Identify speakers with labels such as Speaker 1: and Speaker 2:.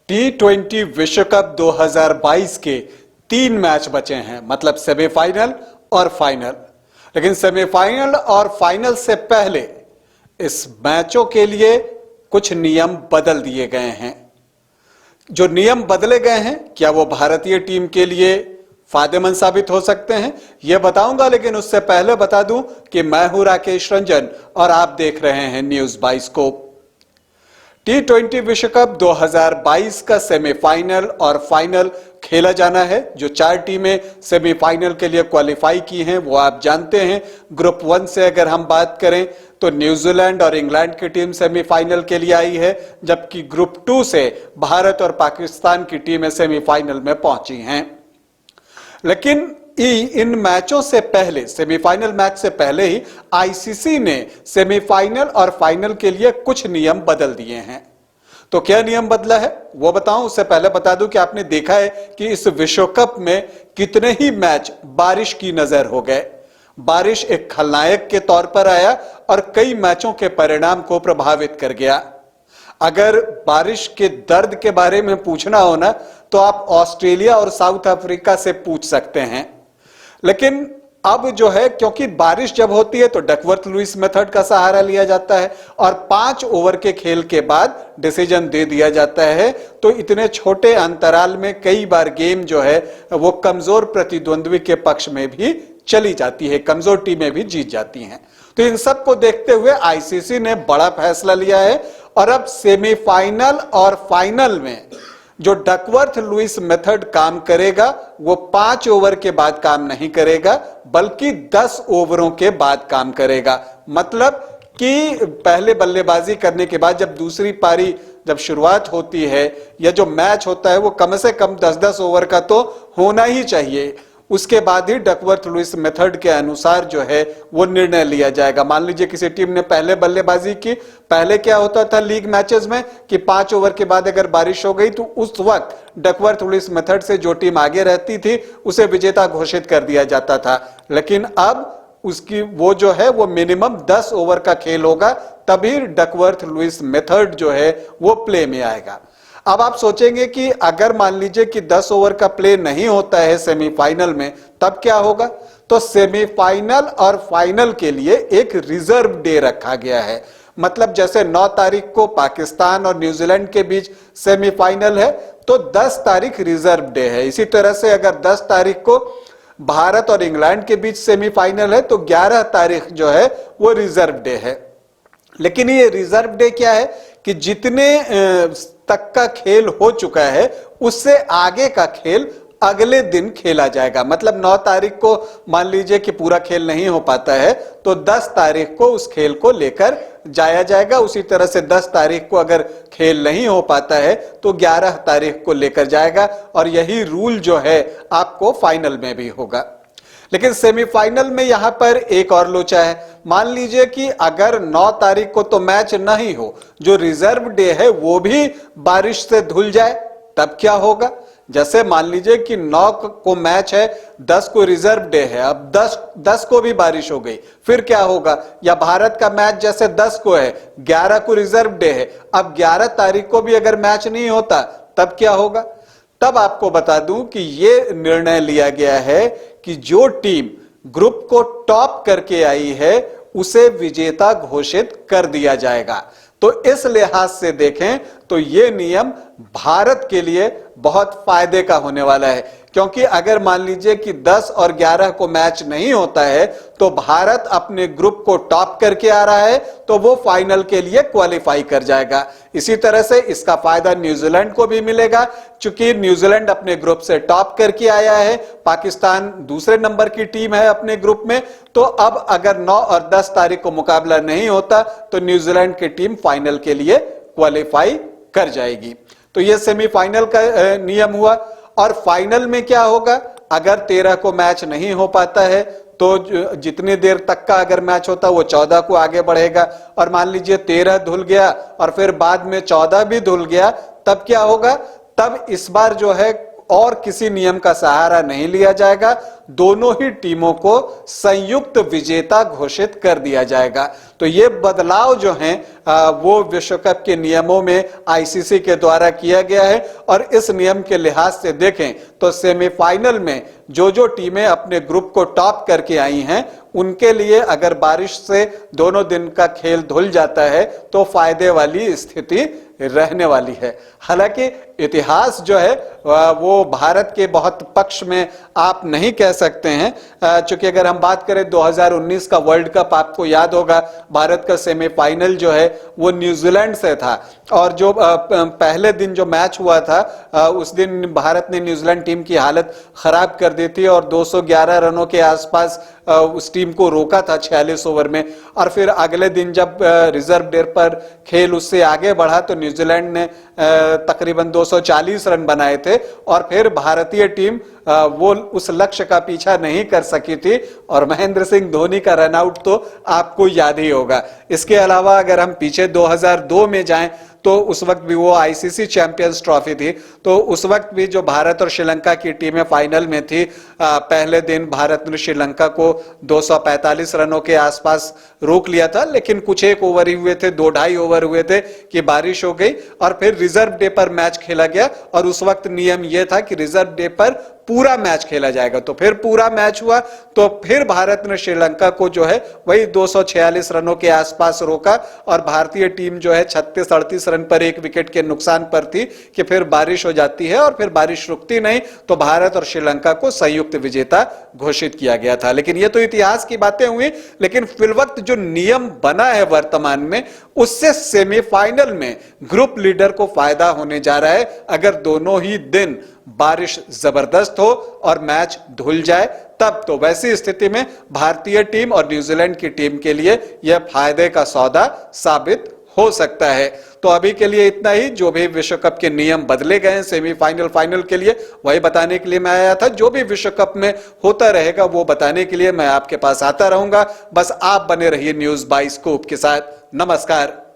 Speaker 1: T20 विश्व cup 2022 के 3 match बचे हैं, मतलब सेमीफाइनल और फाइनल। लेकिन सेमीफाइनल और फाइनल से पहले इस मैचों के लिए कुछ नियम बदल दिए गए हैं। जो नियम बदले गए हैं, क्या वो भारतीय टीम के लिए फायदेमंद साबित हो सकते हैं, यह बताऊंगा। लेकिन उससे पहले बता दूं कि मैं हूं राकेश रंजन और आप देख रहे हैं न्यूज बाइस्कोप। T20 विश्व कप 2022 का सेमीफाइनल और फाइनल खेला जाना है। जो 4 टीमें सेमीफाइनल के लिए क्वालिफाई की हैं वो आप जानते हैं। ग्रुप 1 से अगर हम बात करें तो न्यूजीलैंड और इंग्लैंड की टीम सेमीफाइनल के लिए आई है, जबकि ग्रुप 2 से भारत और पाकिस्तान की टीमें सेमीफाइनल में पहुंची हैं। लेकिन इन मैचों से पहले, सेमीफाइनल मैच से पहले ही आईसीसी ने सेमीफाइनल और फाइनल के लिए कुछ नियम बदल दिए हैं। तो क्या नियम बदला है वो बताऊं, उससे पहले बता दूं कि आपने देखा है कि इस विश्व कप में कितने ही मैच बारिश की नजर हो गए। बारिश एक खलनायक के तौर पर आया और कई मैचों के परिणाम को प्रभावित कर गया। अगर बारिश के दर्द के बारे में पूछना हो ना, तो आप ऑस्ट्रेलिया और साउथ अफ्रीका से पूछ सकते हैं। लेकिन अब जो है, क्योंकि बारिश जब होती है तो डकवर्थ लुईस मेथड का सहारा लिया जाता है और 5 ओवर के खेल के बाद डिसीजन दे दिया जाता है। तो इतने छोटे अंतराल में कई बार गेम जो है वो कमजोर प्रतिद्वंद्वी के पक्ष में भी चली जाती है, कमजोर टीमें भी जीत जाती हैं। तो इन सब को देखते हुए आईसीसी ने बड़ा फैसला लिया है और अब सेमीफाइनल और फाइनल में जो डकवर्थ लुईस मेथड काम करेगा वो 5 ओवर के बाद काम नहीं करेगा, बल्कि 10 ओवरों के बाद काम करेगा। मतलब कि पहले बल्लेबाजी करने के बाद जब दूसरी पारी जब शुरुआत होती है या जो मैच होता है वो कम से कम 10-10 ओवर का तो होना ही चाहिए। उसके बाद ही डकवर्थ लुईस मेथड के अनुसार जो है वो निर्णय लिया जाएगा। मान लीजिए किसी टीम ने पहले बल्लेबाजी की, पहले क्या होता था लीग मैचेस में कि 5 ओवर के बाद अगर बारिश हो गई तो उस वक्त डकवर्थ लुईस मेथड से जो टीम आगे रहती थी उसे विजेता घोषित कर दिया जाता था। लेकिन अब उसकी वो जो है वो मिनिमम 10 ओवर का खेल होगा, तभी डकवर्थ लुईस मेथड जो है वो प्ले में आएगा। अब आप सोचेंगे कि अगर मान लीजिए कि 10 ओवर का प्ले नहीं होता है सेमीफाइनल में, तब क्या होगा? तो सेमीफाइनल और फाइनल के लिए एक रिजर्व डे रखा गया है। मतलब जैसे 9 तारीख को पाकिस्तान और न्यूजीलैंड के बीच सेमीफाइनल है तो 10 तारीख रिजर्व डे है। इसी तरह से अगर 10 तारीख को भारत और इंग्लैंड के बीच सेमीफाइनल है तो 11 तारीख जो है वो रिजर्व डे है। लेकिन ये रिजर्व डे क्या है कि जितने तक का खेल हो चुका है उससे आगे का खेल अगले दिन खेला जाएगा। मतलब 9 तारीख को मान लीजिए कि पूरा खेल नहीं हो पाता है तो 10 तारीख को उस खेल को लेकर जाया जाएगा। उसी तरह से 10 तारीख को अगर खेल नहीं हो पाता है तो 11 तारीख को लेकर जाएगा और यही रूल जो है आपको फाइनल में भी होगा। लेकिन सेमीफाइनल में यहां पर एक और लोचा है। मान लीजिए कि अगर 9 तारीख को तो मैच नहीं हो, जो रिजर्व डे है वो भी बारिश से धुल जाए, तब क्या होगा? जैसे मान लीजिए कि 9 को मैच है, 10 को रिजर्व डे है, अब 10 को भी बारिश हो गई, फिर क्या होगा? या भारत का मैच जैसे 10 को है, 11 को रिजर्व डे है, अब 11 तारीख को भी अगर मैच नहीं होता तब क्या होगा? तब आपको बता दूं कि यह निर्णय लिया गया है कि जो टीम ग्रुप को टॉप करके आई है उसे विजेता घोषित कर दिया जाएगा। तो इस लिहाज से देखें तो यह नियम भारत के लिए बहुत फायदे का होने वाला है, क्योंकि अगर मान लीजिए कि 10 और 11 को मैच नहीं होता है तो भारत अपने ग्रुप को टॉप करके आ रहा है तो वो फाइनल के लिए क्वालिफाई कर जाएगा। इसी तरह से इसका फायदा न्यूजीलैंड को भी मिलेगा, क्योंकि न्यूजीलैंड अपने ग्रुप से टॉप करके आया है, पाकिस्तान दूसरे नंबर की टीम है अपने ग्रुप में। तो अब अगर 9 और 10 तारीख को मुकाबला नहीं होता तो न्यूजीलैंड की टीम फाइनल के लिए क्वालिफाई कर जाएगी। तो यह सेमीफाइनल का नियम हुआ। और फाइनल में क्या होगा? अगर 13 को मैच नहीं हो पाता है तो जितनी देर तक का अगर मैच होता वो 14 को आगे बढ़ेगा, और मान लीजिए 13 धुल गया और फिर बाद में 14 भी धुल गया, तब क्या होगा? तब इस बार जो है और किसी नियम का सहारा नहीं लिया जाएगा, दोनों ही टीमों को संयुक्त विजेता घोषित कर दिया जाएगा। तो ये बदलाव जो हैं वो विश्व कप के नियमों में आईसीसी के द्वारा किया गया है। और इस नियम के लिहाज से देखें तो सेमीफाइनल में जो टीमें अपने ग्रुप को टॉप करके आई हैं उनके लिए अगर बारिश से दोनों दिन का खेल धुल जाता है तो फायदे वाली स्थिति रहने वाली है। हालांकि इतिहास जो है वो भारत के बहुत पक्ष में आप नहीं कह सकते हैं, क्योंकि अगर हम बात करें 2019 का वर्ल्ड कप, आपको याद होगा भारत का सेमीफाइनल जो है वो न्यूजीलैंड से था और जो पहले दिन जो मैच हुआ था उस दिन भारत ने न्यूजीलैंड टीम की हालत खराब कर दी थी और 211 रनों के आसपास उस टीम को रोका था 46 ओवर में। और फिर अगले दिन जब रिजर्व डे पर खेल उससे आगे बढ़ा तो न्यूजीलैंड ने तकरीबन 240 रन बनाए थे और फिर भारतीय टीम वो उस लक्ष्य का पीछा नहीं कर सकी थी और महेंद्र सिंह धोनी का रन आउट तो आपको याद ही होगा। इसके अलावा अगर हम पीछे 2002 में जाएं तो उस वक्त भी वो आईसीसी चैंपियंस ट्रॉफी थी, तो उस वक्त भी जो भारत और श्रीलंका की टीमें फाइनल में थी, पहले दिन भारत ने श्रीलंका को 245 रनों के आसपास रोक लिया था, लेकिन कुछ एक ओवर ही हुए थे, 2-2.5 ओवर हुए थे कि बारिश हो गई और फिर रिजर्व डे पर मैच खेला गया। और उस वक्त नियम यह था कि रिजर्व डे पर पूरा मैच खेला जाएगा। तो फिर पूरा मैच हुआ तो फिर भारत ने श्रीलंका को जो है वही 246 रनों के आसपास रोका और भारतीय टीम जो है 36-38 रन पर एक विकेट के नुकसान पर थी कि फिर बारिश हो जाती है और फिर बारिश रुकती नहीं तो भारत और श्रीलंका को संयुक्त विजेता घोषित किया गया था। लेकिन ये तो इतिहास की बातें हुई, लेकिन फिलवक्त जो नियम बना है वर्तमान में उससे सेमीफाइनल में ग्रुप लीडर को फायदा होने जा रहा है अगर दोनों ही दिन बारिश जबरदस्त हो और मैच धुल जाए तब। तो वैसी स्थिति में भारतीय टीम और न्यूजीलैंड की टीम के लिए यह फायदे का सौदा साबित हो सकता है। तो अभी के लिए इतना ही। जो भी विश्व कप के नियम बदले गए हैं सेमीफाइनल फाइनल के लिए वही बताने के लिए मैं आया था। जो भी विश्व कप में होता रहेगा वो बताने के लिए मैं आपके पास आता रहूंगा। बस आप बने रहिए न्यूज़ बाय स्कूप के साथ। नमस्कार।